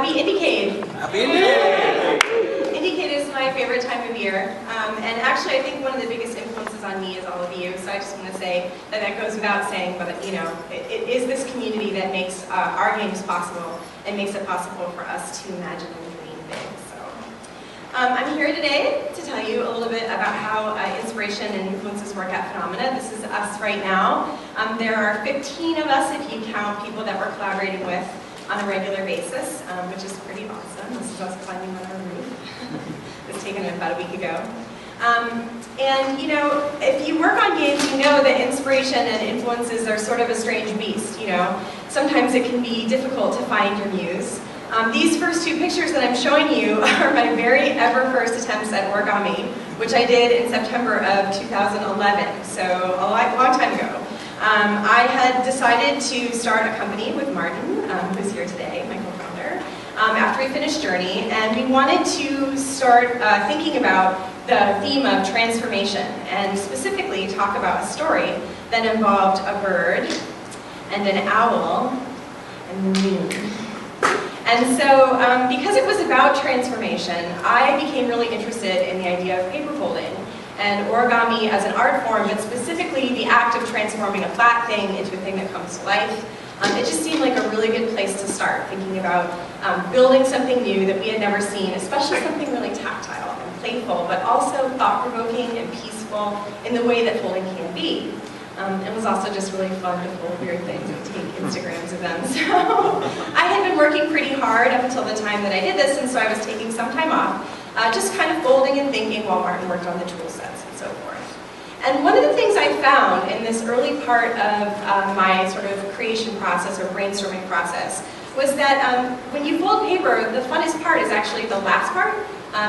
happy IndieCade. Happy IndieCade! IndieCade is my favorite time of year, and actually I think one of the biggest influences on me is all of you, so I just want to say that that goes without saying, but you know, it is this community that makes our games possible and makes it possible for us to imagine and dream big. So, I'm here today to tell you a little bit about how inspiration and influences work at Funomena. This is us right now. There are 15 of us if you count people that we're collaborating with on a regular basis, which is pretty awesome. This is us climbing on our roof. It was taken about a week ago. And you know, if you work on games, you know that inspiration and influences are sort of a strange beast, you know. Sometimes it can be difficult to find your muse. These first two pictures that I'm showing you are my very ever first attempts at origami, which I did in September of 2011, so a long time ago. I had decided to start a company with Martin, who's here today, my co-founder, after we finished Journey, and we wanted to start thinking about the theme of transformation, and specifically talk about a story that involved a bird, and an owl, and the moon. And so, because it was about transformation, I became really interested in the idea of paper folding and origami as an art form, but specifically the act of transforming a flat thing into a thing that comes to life. It just seemed like a really good place to start, thinking about building something new that we had never seen, especially something really tactile and playful, but also thought-provoking and peaceful in the way that folding can be. It was also just really fun to fold weird things and take Instagrams of them. So I had been working pretty hard up until the time that I did this, and so I was taking some time off, just kind of folding and thinking while Martin worked on the tool sets and so forth. And one of the things I found in this early part of my sort of creation process or brainstorming process was that when you fold paper, the funnest part is actually the last part.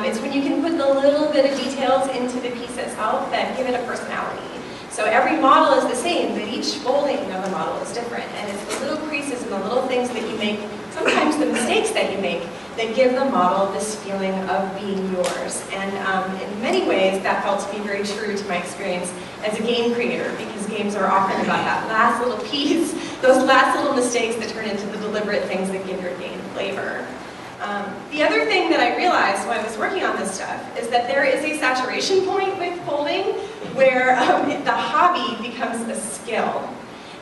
It's when you can put the little bit of details into the piece itself that give it a personality. So every model is the same, but each folding of the model is different. And it's the little creases and the little things that you make, sometimes the mistakes that you make, that give the model this feeling of being yours. And in many ways, that felt to be very true to my experience as a game creator, because games are often about that last little piece, those last little mistakes that turn into the deliberate things that give your game flavor. The other thing that I realized while I was working on this stuff is that there is a saturation point with folding where the hobby becomes a skill.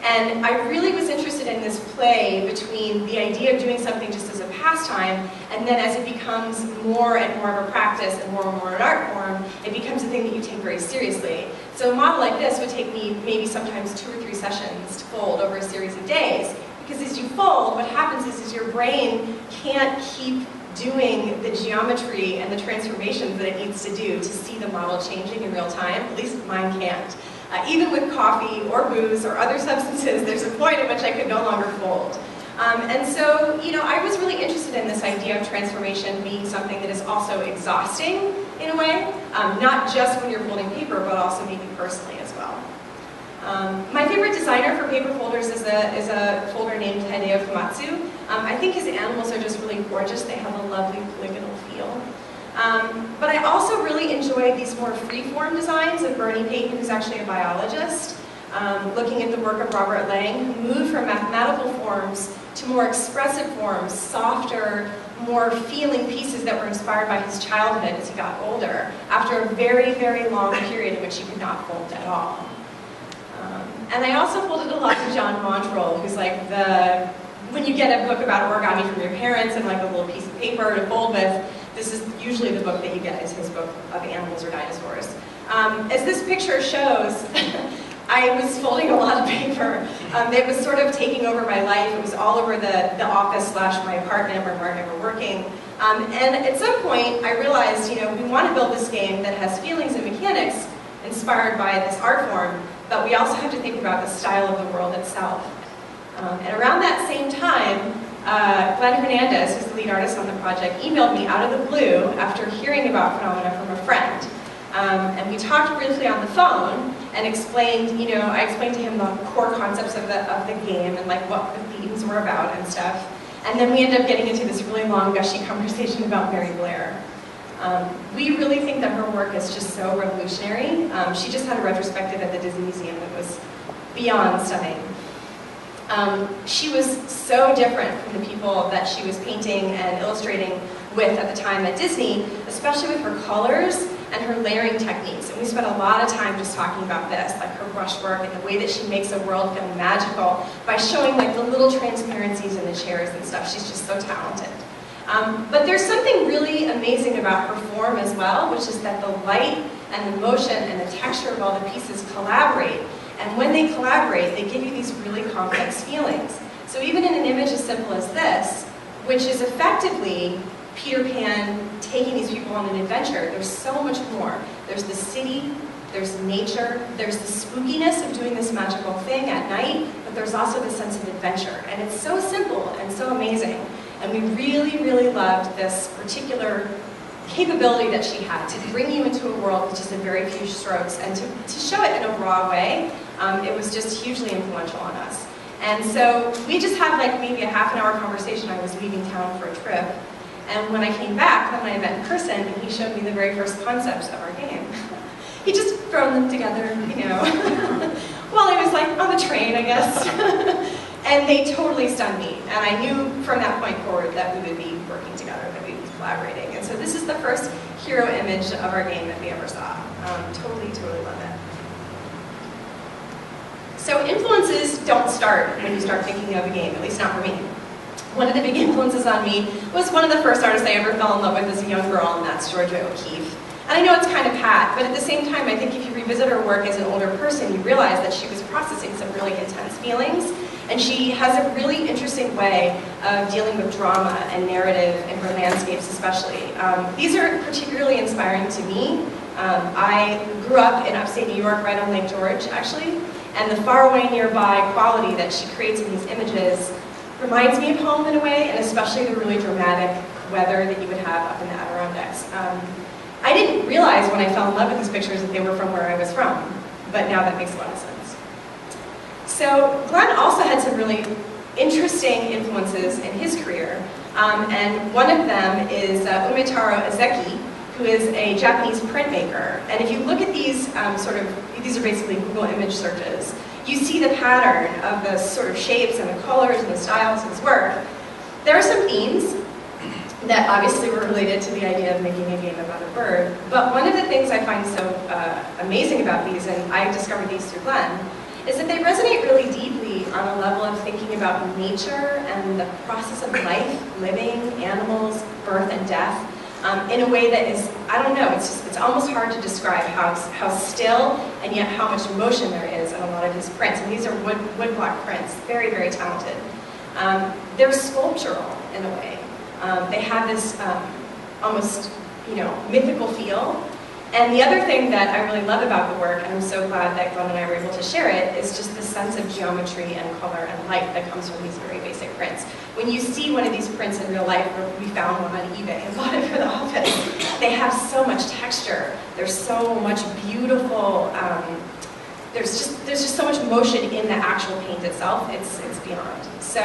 And I really was interested in this play between the idea of doing something just as a pastime, and then as it becomes more and more of a practice and more an art form, it becomes a thing that you take very seriously. So a model like this would take me maybe sometimes 2 or 3 sessions to fold over a series of days. Because as you fold, what happens is your brain can't keep doing the geometry and the transformations that it needs to do to see the model changing in real time. At least mine can't. Even with coffee or booze or other substances, there's a point at which I could no longer fold. And so, you know, I was really interested in this idea of transformation being something that is also exhausting in a way, not just when you're folding paper, but also maybe personally as well. My favorite designer for paper folders is a folder named Hideo Komatsu. I think his animals are just really gorgeous. They have a lovely polygonal feel. But I also really enjoyed these more free-form designs of Bernie Payton, who's actually a biologist, looking at the work of Robert Lang, who moved from mathematical forms to more expressive forms, softer, more feeling pieces that were inspired by his childhood as he got older, after a very, very long period in which he could not fold at all. And I also folded a lot of John Montrell, who's like when you get a book about origami from your parents and like a little piece of paper to fold with, this is usually the book that you get, is his book of animals or dinosaurs. As this picture shows, I was folding a lot of paper. It was sort of taking over my life. It was all over the office / my apartment where Martin and I were working. And at some point, I realized, you know, we want to build this game that has feelings and mechanics inspired by this art form, but we also have to think about the style of the world itself. And around that same time, Glenn Hernandez, who's the lead artist on the project, emailed me out of the blue after hearing about Funomena from a friend. And we talked briefly on the phone and explained, you know, I explained to him the core concepts of the game and like what the themes were about and stuff. And then we ended up getting into this really long, gushy conversation about Mary Blair. We really think that her work is just so revolutionary. She just had a retrospective at the Disney Museum that was beyond stunning. She was so different from the people that she was painting and illustrating with at the time at Disney, especially with her colors and her layering techniques. And we spent a lot of time just talking about this, like her brushwork and the way that she makes a world feel magical by showing like the little transparencies in the chairs and stuff. She's just so talented. But there's something really amazing about her form as well, which is that the light and the motion and the texture of all the pieces collaborate. And when they collaborate, they give you these really complex feelings. So even in an image as simple as this, which is effectively Peter Pan taking these people on an adventure, there's so much more. There's the city, there's nature, there's the spookiness of doing this magical thing at night, but there's also the sense of adventure. And it's so simple and so amazing. And we really, really loved this particular capability that she had to bring you into a world with just a very few strokes and to show it in a raw way. It was just hugely influential on us. And so we just had like maybe a half an hour conversation. I was leaving town for a trip. And when I came back, then I met in person, and he showed me the very first concepts of our game. He just thrown them together, you know. Well, it was like on the train, I guess. And they totally stunned me. And I knew from that point forward that we would be working together, that we would be collaborating. And so this is the first hero image of our game that we ever saw. Totally, totally love it. So influences don't start when you start thinking of a game, at least not for me. One of the big influences on me was one of the first artists I ever fell in love with as a young girl, and that's Georgia O'Keeffe. And I know it's kind of pat, but at the same time, I think if you revisit her work as an older person, you realize that she was processing some really intense feelings, and she has a really interesting way of dealing with drama and narrative in her landscapes especially. These are particularly inspiring to me. I grew up in upstate New York, right on Lake George, actually, and the faraway nearby quality that she creates in these images reminds me of home in a way, and especially the really dramatic weather that you would have up in the Adirondacks. I didn't realize when I fell in love with these pictures that they were from where I was from, but now that makes a lot of sense. So Glenn also had some really interesting influences in his career, and one of them is Umetaro Ezeki, who is a Japanese printmaker. And if you look at these these are basically Google image searches, you see the pattern of the sort of shapes and the colors and the styles of his work. There are some themes that obviously were related to the idea of making a game about a bird, but one of the things I find so amazing about these, and I discovered these through Glenn, is that they resonate really deeply on a level of thinking about nature and the process of life, living, animals, birth and death, in a way that is, I don't know, it's almost hard to describe how still and yet how much emotion there is in a lot of his prints. And these are woodblock prints, very, very talented. They're sculptural in a way. They have this almost, mythical feel. And the other thing that I really love about the work, and I'm so glad that Glenn and I were able to share it, is just the sense of geometry and color and light that comes from these very basic prints. When you see one of these prints in real life, we found one on eBay and bought it for the office, they have so much texture. There's so much beautiful, there's just so much motion in the actual paint itself. It's beyond. So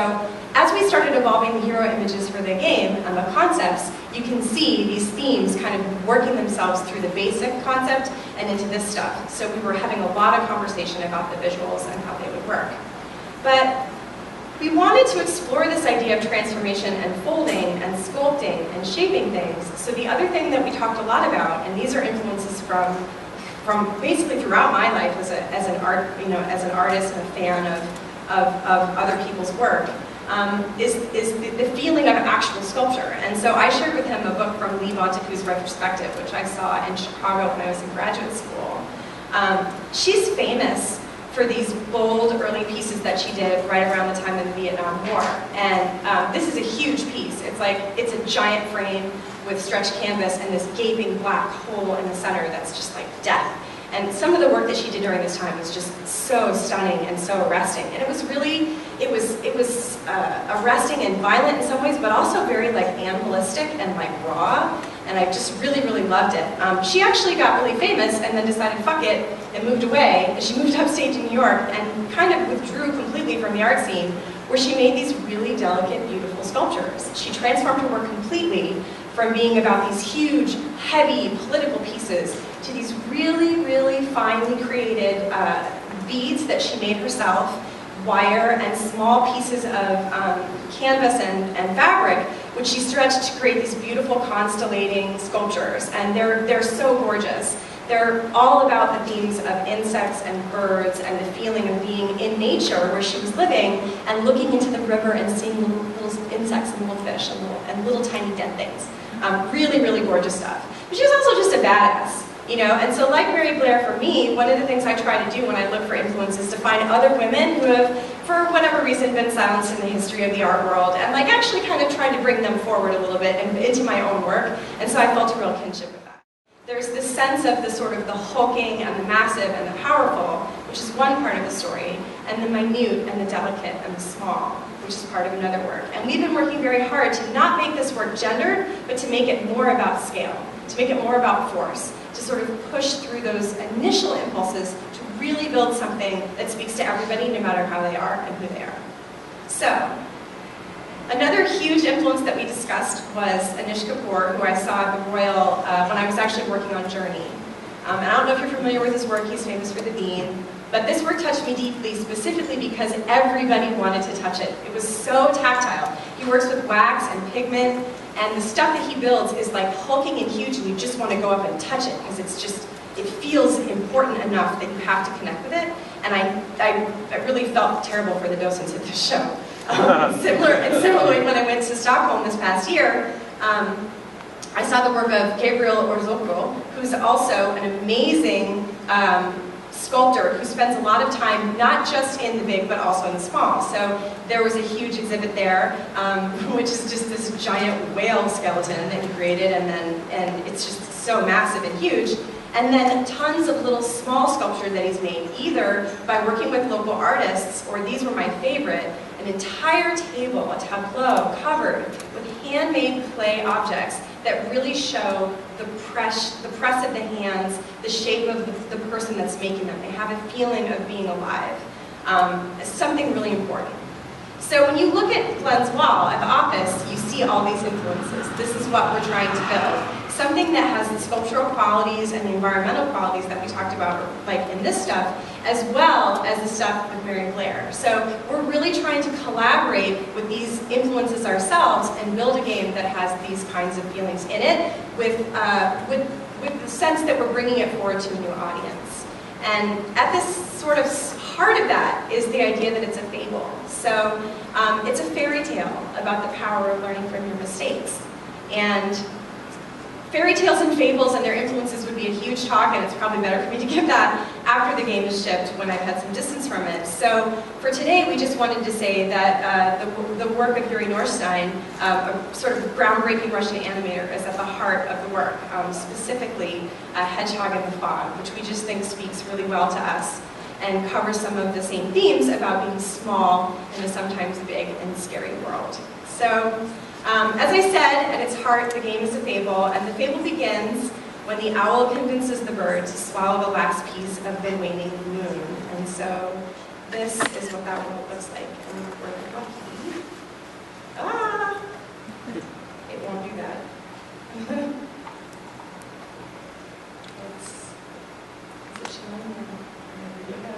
as we started evolving the hero images for the game and the concepts, you can see these themes kind of working themselves through the basic concept and into this stuff. So we were having a lot of conversation about the visuals and how they would work. But we wanted to explore this idea of transformation and folding and sculpting and shaping things. So the other thing that we talked a lot about, and these are influences from basically throughout my life as an artist and a fan of other people's work, is the feeling of actual sculpture. And so I shared with him a book from Lee Bontecu's retrospective, which I saw in Chicago when I was in graduate school. She's famous for these bold early pieces that she did right around the time of the Vietnam War. And this is a huge piece. It's a giant frame with stretched canvas and this gaping black hole in the center that's just like death. And some of the work that she did during this time was just so stunning and so arresting. And it was arresting and violent in some ways, but also very like animalistic and like raw. And I just really, really loved it. She actually got really famous and then decided, fuck it, and moved away. And she moved upstate to New York and kind of withdrew completely from the art scene, where she made these really delicate, beautiful sculptures. She transformed her work completely from being about these huge, heavy, political pieces to these really, really finely created beads that she made herself, wire and small pieces of canvas and fabric, which she stretched to create these beautiful constellating sculptures. And they're so gorgeous. They're all about the themes of insects and birds and the feeling of being in nature where she was living and looking into the river and seeing little insects and little fish and little tiny dead things. Really, really gorgeous stuff. But she was also just a badass. You know, and so like Mary Blair, for me, one of the things I try to do when I look for influence is to find other women who have, for whatever reason, been silenced in the history of the art world, and like actually kind of try to bring them forward a little bit and into my own work, and so I felt a real kinship with that. There's this sense of the sort of the hulking and the massive and the powerful, which is one part of the story, and the minute and the delicate and the small, which is part of another work. And we've been working very hard to not make this work gendered, but to make it more about scale, to make it more about force, to sort of push through those initial impulses to really build something that speaks to everybody, no matter how they are and who they are. So, another huge influence that we discussed was Anish Kapoor, who I saw at the Royal when I was actually working on Journey. And I don't know if you're familiar with his work, he's famous for the bean, but this work touched me deeply, specifically because everybody wanted to touch it. It was so tactile. He works with wax and pigment, and the stuff that he builds is like hulking and huge, and you just want to go up and touch it, because it's just, it feels important enough that you have to connect with it. And I really felt terrible for the docents at this show. Similarly, when I went to Stockholm this past year, I saw the work of Gabriel Orzoko, who's also an amazing sculptor who spends a lot of time not just in the big but also in the small. So there was a huge exhibit there, which is just this giant whale skeleton that he created, and it's just so massive and huge. And then tons of little small sculpture that he's made, either by working with local artists, or these were my favorite, an entire table, a tableau covered with handmade clay objects that really show the press of the hands, the shape of the person that's making them. They have a feeling of being alive. Something really important. So when you look at Glenn's wall at the office, you see all these influences. This is what we're trying to build. Something that has the sculptural qualities and the environmental qualities that we talked about, like in this stuff, as well as the stuff with Mary Blair. So we're really trying to collaborate with these influences ourselves and build a game that has these kinds of feelings in it, with the sense that we're bringing it forward to a new audience. And at this sort of heart of that is the idea that it's a fable. So it's a fairy tale about the power of learning from your mistakes. And fairy tales and fables and their influences would be a huge talk, and it's probably better for me to give that after the game is shipped, when I've had some distance from it. So for today, we just wanted to say that the work of Yuri Norstein, a sort of groundbreaking Russian animator, is at the heart of the work, specifically Hedgehog in the Fog, which we just think speaks really well to us and covers some of the same themes about being small in a sometimes big and scary world. So, as I said, at its heart, the game is a fable, and the fable begins when the owl convinces the bird to swallow the last piece of the waning moon. And so, this is what that world looks like. And we're lucky. Ah! It won't do that. Is it showing? There you go.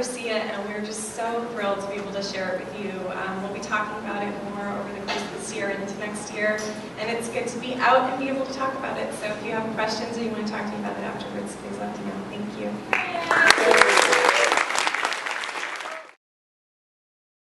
ever see it, and we're just so thrilled to be able to share it with you. We'll be talking about it more over the course of this year and into next year, and it's good to be out and be able to talk about it. So if you have questions or you want to talk to me about it afterwards, please let me know. Thank you.